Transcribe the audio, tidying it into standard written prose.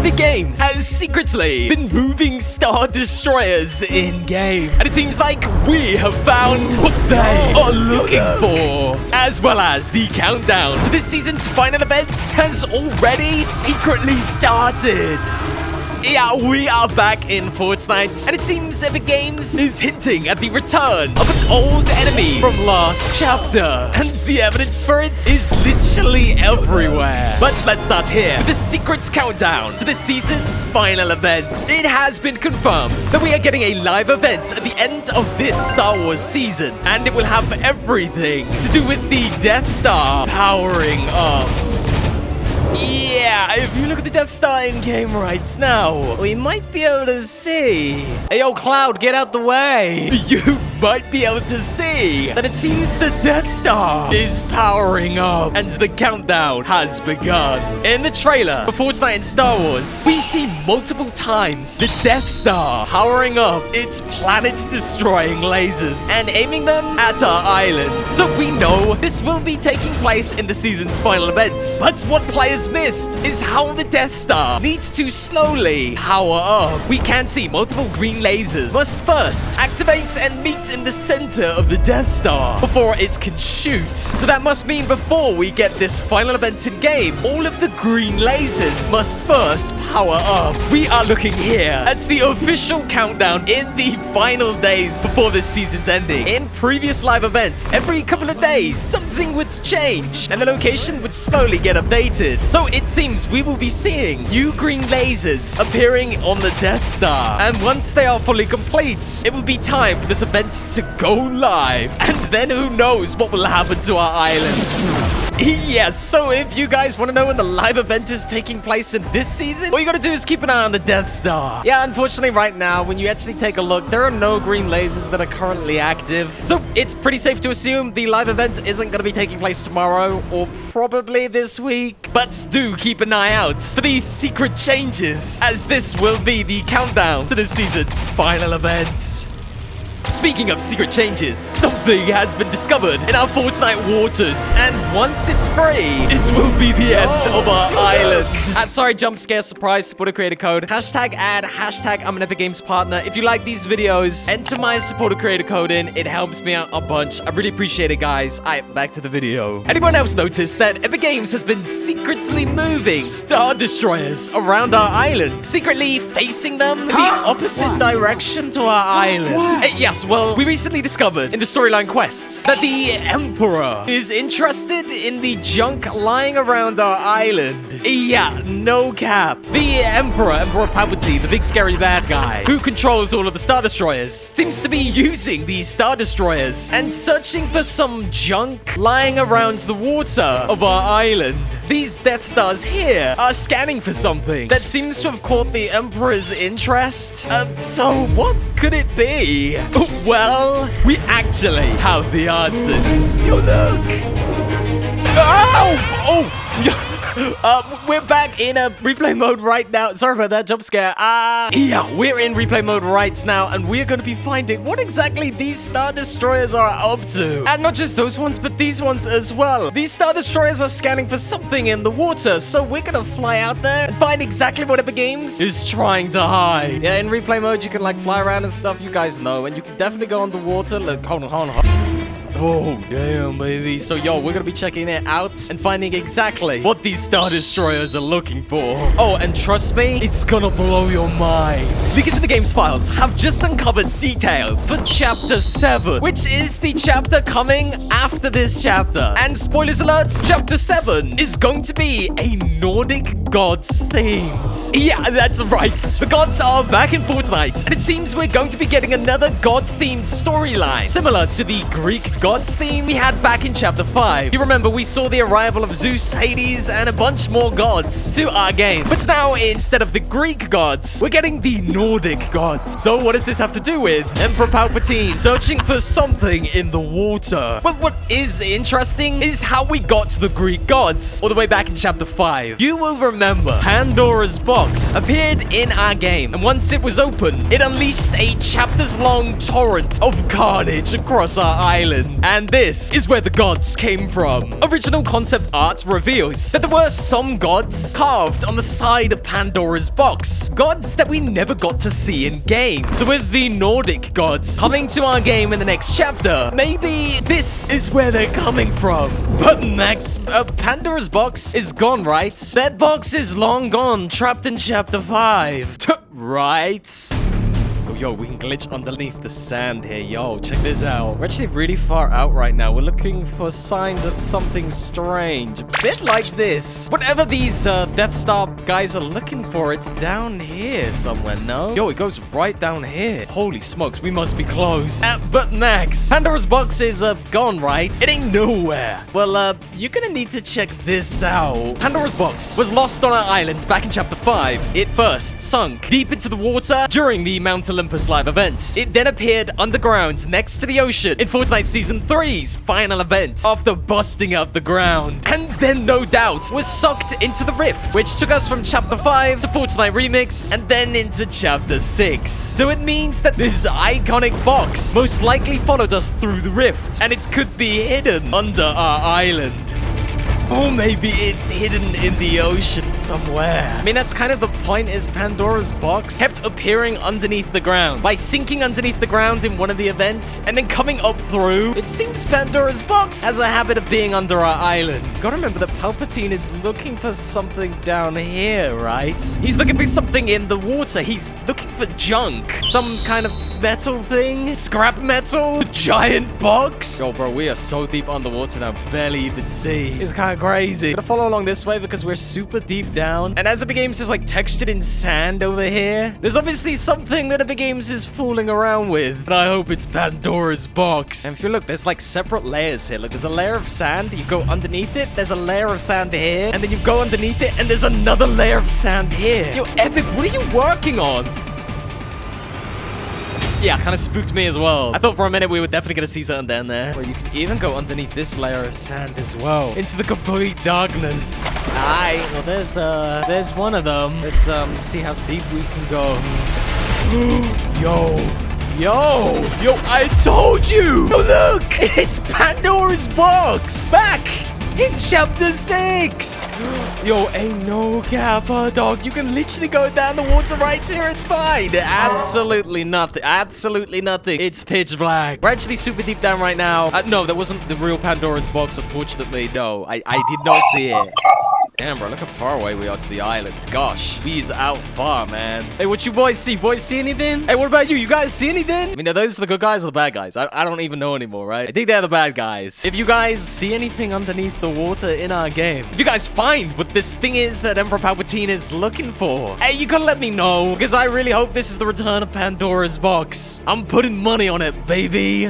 Epic Games has secretly been moving Star Destroyers in-game. And it seems like we have found what they are looking for. As well as the countdown to this season's final events has already secretly started. Yeah, we are back in Fortnite, and it seems Epic Games is hinting at the return of an old enemy from last chapter, and the evidence for it is literally everywhere. But let's start here with the secret countdown to the season's final events. It has been confirmed that we are getting a live event at the end of this Star Wars season, and it will have everything to do with the Death Star powering up. Yeah, if you look at the Death Star in-game right now, we might be able to see. Hey, yo, Cloud, get out the way. You might be able to see that it seems the Death Star is powering up, and the countdown has begun. In the trailer for Fortnite and Star Wars, we see multiple times the Death Star powering up its planet-destroying lasers and aiming them at our island. So we know this will be taking place in the season's final events. But what players missed is how the Death Star needs to slowly power up. We can see multiple green lasers must first activate and meet in the center of the Death Star before it can shoot. So that must mean before we get this final event in game, all of the green lasers must first power up. We are looking here at the official countdown in the final days before this season's ending. In previous live events, every couple of days, something would change and the location would slowly get updated. So it seems we will be seeing new green lasers appearing on the Death Star. And once they are fully complete, it will be time for this event to go live. And then who knows what will happen to our island. Yes, so if you guys want to know when the live event is taking place in this season, all you gotta do is keep an eye on the Death Star. Yeah, unfortunately right now, when you actually take a look, there are no green lasers that are currently active. So it's pretty safe to assume the live event isn't gonna be taking place tomorrow or probably this week. But do keep an eye out for these secret changes, as this will be the countdown to the season's final event. Speaking of secret changes, something has been discovered in our Fortnite waters. And once it's free, it will be the end of our island. Sorry, jump scare, surprise, supporter creator code. Hashtag ad, hashtag I'm an Epic Games partner. If you like these videos, enter my supporter creator code in. It helps me out a bunch. I really appreciate it, guys. Alright, back to the video. Anyone else notice that Epic Games has been secretly moving Star Destroyers around our island? Secretly facing them in the opposite direction to our island. Yes, well, we recently discovered in the storyline quests that the Emperor is interested in the junk lying around our island. Yeah, no cap. The Emperor Palpatine, the big scary bad guy who controls all of the Star Destroyers, seems to be using these Star Destroyers and searching for some junk lying around the water of our island. These Death Stars here are scanning for something that seems to have caught the Emperor's interest. So what could it be? Well, we actually have the answers. Yo, look. Ow! Oh! We're back in a replay mode right now. Sorry about that jump scare. Yeah, we're in replay mode right now, and we're going to be finding what exactly these Star Destroyers are up to. And not just those ones, but these ones as well. These Star Destroyers are scanning for something in the water, so we're going to fly out there and find exactly what Epic Games is trying to hide. Yeah, in replay mode, you can like fly around and stuff, you guys know, and you can definitely go underwater. Look, hold on. Oh, damn, baby. So, yo, we're gonna be checking it out and finding exactly what these Star Destroyers are looking for. Oh, and trust me, it's gonna blow your mind. Because the game's files have just uncovered details for Chapter 7, which is the chapter coming after this chapter. And spoilers alert, Chapter 7 is going to be a Nordic gods themed. Yeah, that's right. The gods are back in Fortnite, and it seems we're going to be getting another god-themed storyline, similar to the Greek gods theme we had back in Chapter 5. You remember we saw the arrival of Zeus, Hades, and a bunch more gods to our game. But now, instead of the Greek gods, we're getting the Nordic gods. So what does this have to do with Emperor Palpatine searching for something in the water? Well, what is interesting is how we got to the Greek gods all the way back in Chapter 5. You will remember Pandora's box appeared in our game, and once it was open, it unleashed a chapters-long torrent of carnage across our island. island. And this is where the gods came from. Original concept art reveals that there were some gods carved on the side of Pandora's box. Gods that we never got to see in game. So with the Nordic gods coming to our game in the next chapter, maybe this is where they're coming from. But Max, Pandora's box is gone, right? That box is long gone, trapped in chapter 5. Right? Yo, we can glitch underneath the sand here. Yo, check this out. We're actually really far out right now. We're looking for signs of something strange. A bit like this. Whatever these Death Star guys are looking for, it's down here somewhere, no? Yo, it goes right down here. Holy smokes, we must be close. But Max, Pandora's box is gone, right? It ain't nowhere. Well, you're gonna need to check this out. Pandora's box was lost on our island back in chapter 5. It first sunk deep into the water during the Mount Olympus live event. It then appeared underground next to the ocean in Fortnite Season 3's final event after busting out the ground. And then, no doubt, was sucked into the rift, which took us from Chapter 5 to Fortnite Remix and then into Chapter 6. So it means that this iconic box most likely followed us through the rift, and it could be hidden under our island. Or maybe it's hidden in the ocean somewhere. I mean, that's kind of the point, is Pandora's box kept appearing underneath the ground. By sinking underneath the ground in one of the events and then coming up through, it seems Pandora's box has a habit of being under our island. Gotta remember that Palpatine is looking for something down here, right? He's looking for something in the water. He's looking for junk. Some kind of metal thing? Scrap metal? A giant box? Yo, bro, we are so deep underwater now, barely even see. It's kind of crazy. Gotta follow along this way because we're super deep down. And as Epic Games is like textured in sand over here, there's obviously something that Epic Games is fooling around with. But I hope it's Pandora's box. And if you look, there's like separate layers here. Look, there's a layer of sand. You go underneath it, there's a layer of sand here. And then you go underneath it, and there's another layer of sand here. Yo, Epic, what are you working on? Yeah, kind of spooked me as well. I thought for a minute we were definitely going to see something down there. Where you can even go underneath this layer of sand as well. Into the complete darkness. Aye, well there's one of them. Let's see how deep we can go. Yo, I told you! Oh, look! It's Pandora's box! Back! In chapter 6! Yo, ain't no kappa, dog. You can literally go down the water right here and find absolutely nothing. Absolutely nothing. It's pitch black. We're actually super deep down right now. No, that wasn't the real Pandora's box, unfortunately. No, I did not see it. Damn, bro, look how far away we are to the island. Gosh, we's out far, man. Hey, what you boys see? Boys see anything? Hey, what about you? You guys see anything? I mean, are those the good guys or the bad guys? I don't even know anymore, right? I think they're the bad guys. If you guys see anything underneath the water in our game, if you guys find what this thing is that Emperor Palpatine is looking for, hey, you gotta let me know, because I really hope this is the return of Pandora's box. I'm putting money on it, baby.